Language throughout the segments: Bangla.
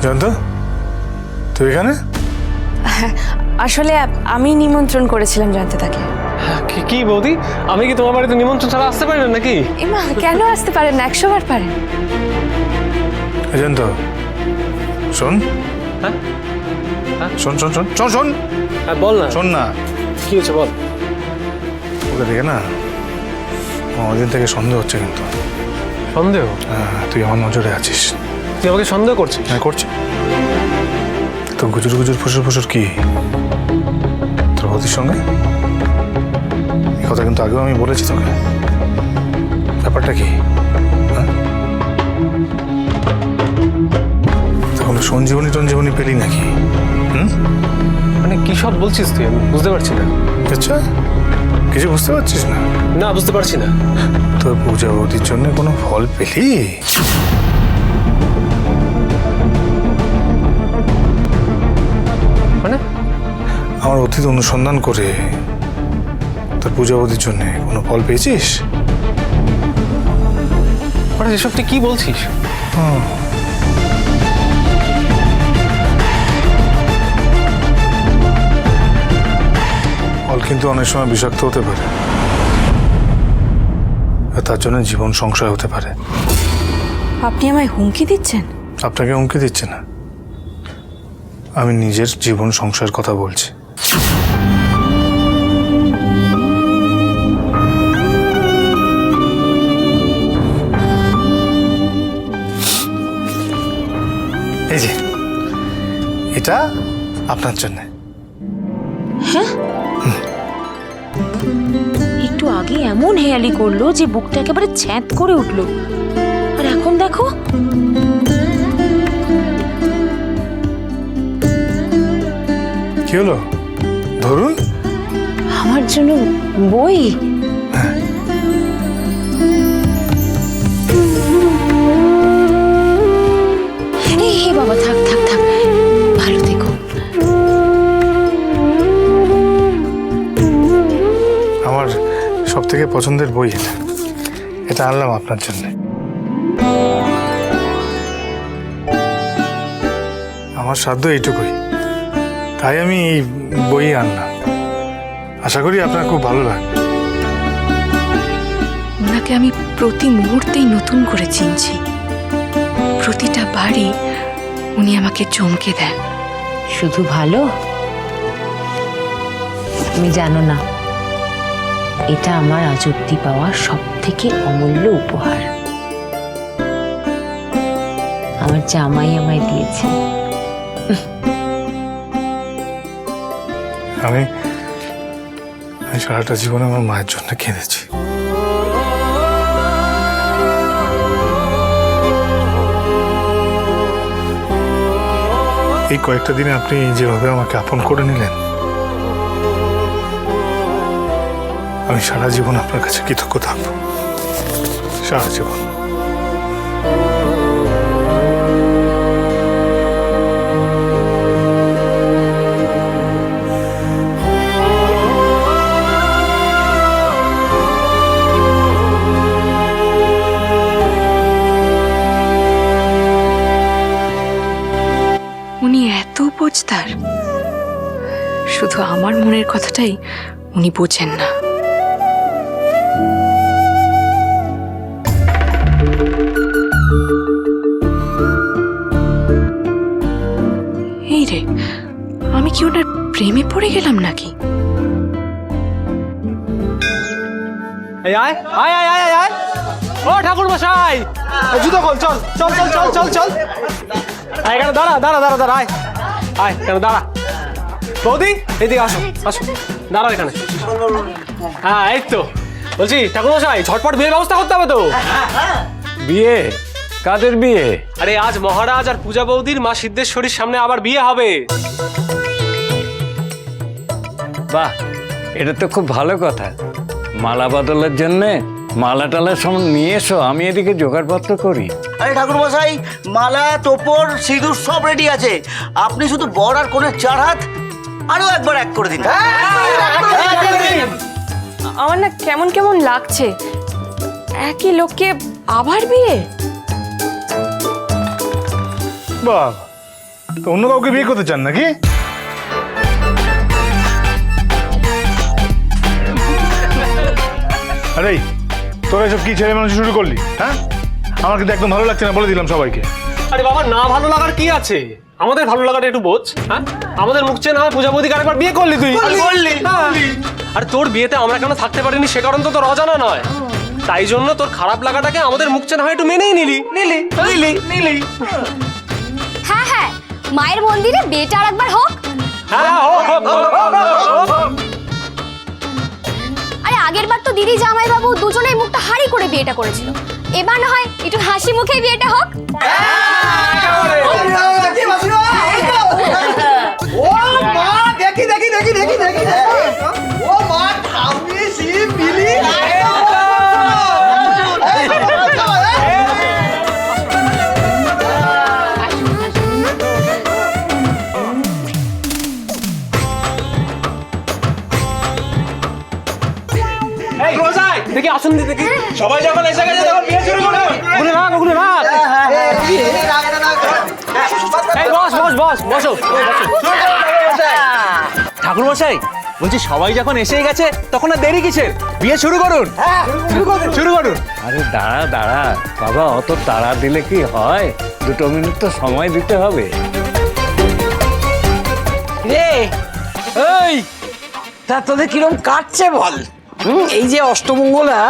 জয়ন্ত, তুই এখানে? আসলে আমি নিমন্ত্রণ করেছিলাম জয়ন্ত তাকে। কি বৌদি, আমি কি তোমার বাড়িতে নিমন্ত্রণ ছাড়া আসতে পারি না নাকি? এমা কেন আসতে পারেন না, 100 বার পারেন। জয়ন্ত শোন। হ্যাঁ শোন শোন শোন শোন শোন হ্যাঁ বল না। শোন না, কি হচ্ছে বল। ওকে দেখে না অনেকদিন থেকে সন্দেহ হচ্ছে কিন্তু। সন্দেহ? তুই আমার নজরে আছিস। তুই আমাকে সন্দেহ করছিস? হ্যাঁ করছি। তো গুজুর গুজুর ফুসুর ফুসুর কি তোর বৌদির সঙ্গে? এই কথা কিন্তু আগেও আমি বলেছি তোকে। ব্যাপারটা কি? হ্যাঁ, তখন সঞ্জীবনী টঞ্জীবনী পেলি নাকি? মানে কি সব বলছিস তুই? আমি বুঝতে পারছি না। আচ্ছা, কিছু বুঝতে পারছিস না? না, বুঝতে পারছি না। তোর পূজা বৌদির জন্য কোনো ফল পেলি? মানে আমার অতীত অনুসন্ধান করে তোর পূজা বৌদির জন্য কোনো ফল পেয়েছিস? মানে এসব তুই কি বলছিস? ফল কিন্তু অনেক সময় বিষাক্ত হতে পারে, আর তার জন্য জীবন সংশয় হতে পারে। আপনি আমায় হুমকি দিচ্ছেন? আপনাকে হুমকি দিচ্ছে না, আমি নিজের জীবন সংশয়ের কথা বলছি। এই যে এটা আপনার জন্য। একটু আগে এমন হেয়ালি করলো যে বুকটা একেবারে ছ্যাঁত করে উঠলো, আর এখন দেখো। কি হলো ধরুন? আমার জন্য বই? এই বাবা, থাক থাক থাক, ভালো থেকো। আমার সব থেকে পছন্দের বই এটা, এটা আনলাম আপনার জন্য। আমার সাধ্য এইটুকুই, তাই আমি এই বই আনলাম। আশা করি আপনার খুব ভালো লাগবে। ওনাকে আমি প্রতি মুহূর্তেই নতুন করে চিনছি। প্রতিটা বারই উনি আমাকে চমকে দেন। শুধু ভালো? তুমি জানো না, এটা আমার আজ অব্দি পাওয়া সব থেকে অমূল্য উপহার। আমার জামাই আমায় দিয়েছে। আমি সারাটা জীবনে আমার মায়ের জন্য কিনেছি। এই কয়েকটা দিনে আপনি যেভাবে আমাকে আপন করে নিলেন, আমি সারা জীবন আপনার কাছে কৃতজ্ঞ থাকবো, সারা জীবন। উনি এত বোঝদার, শুধু আমার মনের কথাটাই উনি বোঝেন না। এই রে, আমি কি ওনার প্রেমে পড়ে গেলাম নাকি? এই আয় আয় আয় আয় আয়, ও ঠাকুর মশাই, জুতো খোল, চল চল চল চল চল চল। আয় এখানে দাঁড়া দাঁড়া দাঁড়া দাঁড়া, আয় আয় এখানে দাঁড়া। বৌদি এদিকে আসো আসো, দাঁড়াও এখানে। হ্যাঁ এই তো বলছি ঠাকুর মশাই, ঝটপট বিয়ের ব্যবস্থা করতে হবে তো। বিয়ে? কাদের বিয়ে? আরে আজ মহারাজ আর পূজা বৌদির মা সিদ্ধেশ্বরীর সামনে আবার বিয়ে হবে। বাহ, এটা তো খুব ভালো কথা। মালা বদলের জন্যে মালা টালা সব নিয়ে এসো, আমি এদিকে জোগাড়পত্র করি। আরে ঠাকুর মশাই, মালা তোপর সিঁদুর সব রেডি আছে, আপনি শুধু বর আর কনের 4 হাত আরো একবার এক করে দিন। আমার না কেমন কেমন লাগছে, একই লোককে আবার বিয়ে। বাহ, তো অন্য কাউকে বিয়ে করতে চান নাকি? আরে তোরা এসব কি ছেলে মানুষ শুরু করলি? হ্যাঁ, আমার কিন্তু একদম ভালো লাগছে না, বলে দিলাম সবাইকে। আরে বাবা, না ভালো লাগার কি আছে? আমাদের ভালো লাগাটা একটু বোঝ। হ্যাঁ, আমাদের মুখ চেয়ে না হয় পূজাবতীকে আরেকবার বিয়ে করলি তুই। আর তোর বিয়েতে আমরা কেন থাকতে পারিনি সে কারণ তো তোর অজানা নয়। তাই জন্য তোর খারাপ লাগাটাকে আমাদের মুখ চেয়ে না হয় একটু মেনেই নিলি। হ্যাঁ হ্যাঁ, মায়ের মন্দিরে বিয়েটা আর একবার হোক। হ্যাঁ, হোক, হোক, হোক, হোক, হোক, হোক। আরে আগের বার তো দিদি জামাই বাবু দুজনেই মুখটা হাড়ি করে বিয়েটা করেছিল, এবার না হয় একটু হাসি মুখেই বিয়েটা হোক। এই, রোজাই, দেখি আসুন দেখি। সবাই যখন এসে গেছে তখন বিয়ে শুরু করো। ওগুলো রাখ, ওগুলো রাখ। এই বস, বস, বস, বসো। ঠাকুর মশাই, বলছি সবাই যখন এসেই গেছে তখন আর দেরি কিসের? বিয়ে শুরু করুন। শুরু করুন। আরে দাঁড়া দাঁড়া বাবা, অত তাড়া দিলে কি হয়? 2 মিনিট তো সময় দিতে হবে। রে এই, তা তোদের কিরকম কাটছে বল? এই যে অষ্টমঙ্গলা,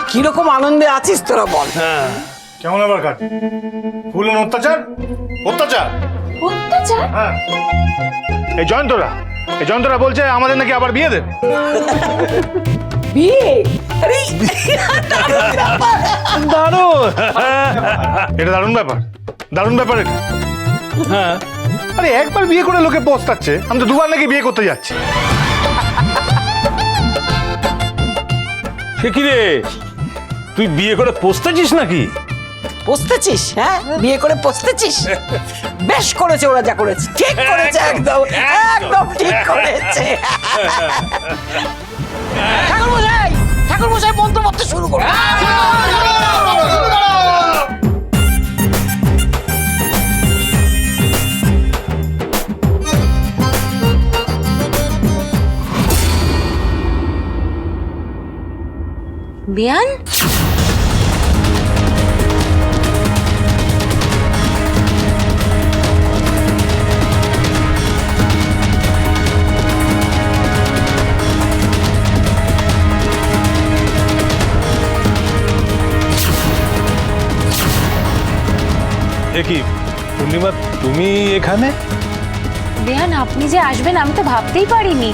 কিরকম আনন্দে আছিস তোরা বল? কেমন আবার কাট? ফুলেন অত্যাচার, অত্যাচার, অত্যাচার? হ্যাঁ। এই জয়ন্তরা বলছে আমাদের নাকি আবার বিয়ে দেবে। বিয়ে? আরে দারুণ, এটা দারুণ ব্যাপার, দারুণ ব্যাপার এটা। হ্যাঁ, আরে একবার বিয়ে করে লোকে পস্তাচ্ছে, আমি তো 2বার নাকি বিয়ে করতে যাচ্ছি। সে কি রে, তুই বিয়ে করে পস্তেছিস নাকি? পস্তেছিস? হ্যাঁ, বিয়ে করে পস্তেছিস? বেশ করেছে ওরা, যা করেছে ঠিক করেছে, একদম একদম ঠিক করেছে। ঠাকুর মশাই মন্ত্র পড়তে শুরু করো। বেয়ান, কি পূর্ণিমা, তুমি এখানে? বেয়ান, আপনি যে আসবেন আমি তো ভাবতেই পারিনি।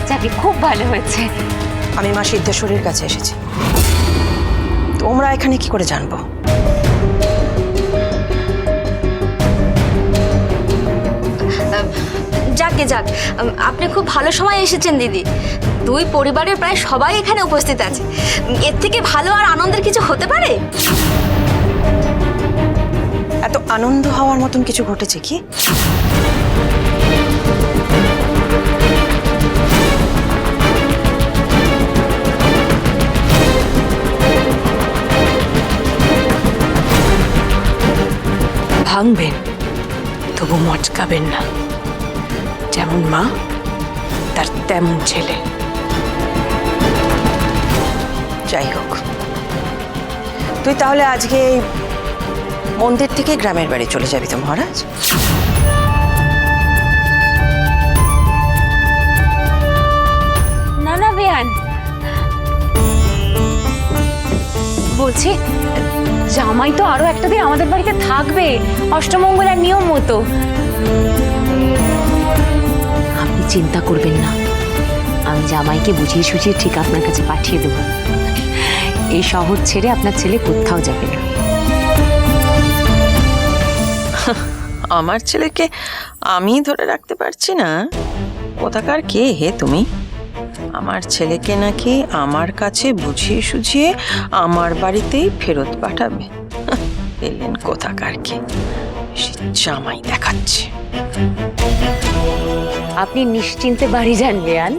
যাকে খুব ভালো হয়েছে। আমি মা সিদ্ধেশ্বরীর কাছে এসেছি, তোমরা এখানে কি করে জানবো? যাকে যাক, আপনি খুব ভালো সময় এসেছেন দিদি। 2 পরিবারের প্রায় সবাই এখানে উপস্থিত আছে, এর থেকে ভালো আর আনন্দের কিছু হতে পারে? এত আনন্দ হওয়ার মতন কিছু ঘটেছে কি? ভাঙবেন তবু মচকাবেন না, যেমন মা তার তেমন ছেলে। যাই হোক, তুই তাহলে আজকে মন্দির থেকে গ্রামের বাড়ি চলে যাবি তো মহারাজ? না না বেয়ান, বলছি জামাই তো আরো একটা দিন আমাদের বাড়িতে থাকবে, অষ্টমঙ্গলার নিয়ম মতো। আপনি চিন্তা করবেন না, আমি জামাইকে বুঝিয়ে সুঝিয়ে ঠিক আপনার কাছে পাঠিয়ে দেব। এই শহর ছেড়ে আপনার ছেলে কোথাও যাবে না। আমার ছেলেকে আমি ধরে রাখতে পারছি না? কোথাকার কে হে তুমি? আমার ছেলেকে নাকি আমার কাছে বুঝিয়ে সুঝিয়ে আমার বাড়িতেই ফেরত পাঠাবে। এলেন কোথাকার কে, সে জামাই দেখাচ্ছে। আপনি নিশ্চিন্তে বাড়ি যান বেয়ান।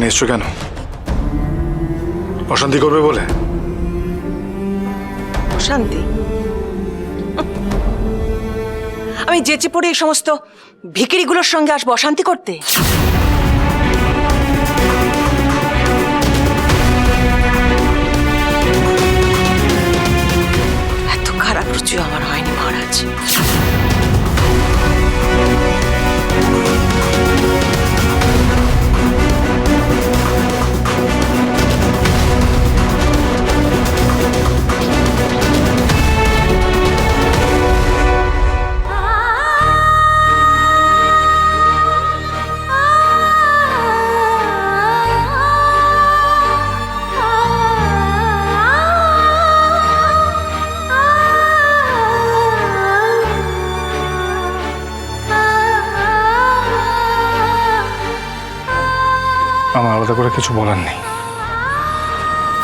এসছো কেন? অশান্তি করবে বলে? শান্তি, আমি যেচে পড়ে এই সমস্ত ভিখিরিগুলোর সঙ্গে আসবো অশান্তি করতে? এত খারাপ রুচিও আমার হয়নি মহারাজ। আমার আলাদা করে কিছু বলার নেই।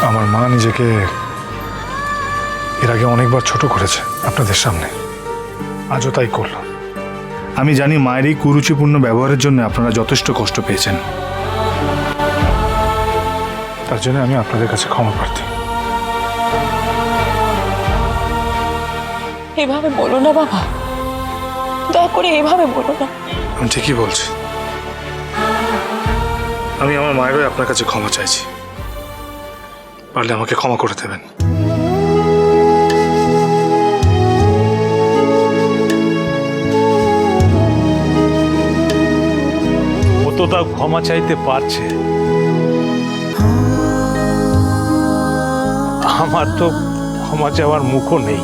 আমার মা নিজেকে এর আগে অনেকবার ছোট করেছে আপনাদের সামনে, আজও তাই করল। আমি জানি মায়ের এই কুরুচিপূর্ণ ব্যবহারের জন্য আপনারা যথেষ্ট কষ্ট পেয়েছেন, তার জন্য আমি আপনাদের কাছে ক্ষমা প্রার্থী। এভাবে বলো না বাবা, দয়া করে এভাবে বলো না। আমি ঠিকই বলছি, আমি আমার মায়ের হয়ে আপনার কাছে ক্ষমা চাইছি, পারলে আমাকে ক্ষমা করে দেবেন। ও তো তা ক্ষমা চাইতে পারছে, আমার তো ক্ষমা চাওয়ার মুখও নেই।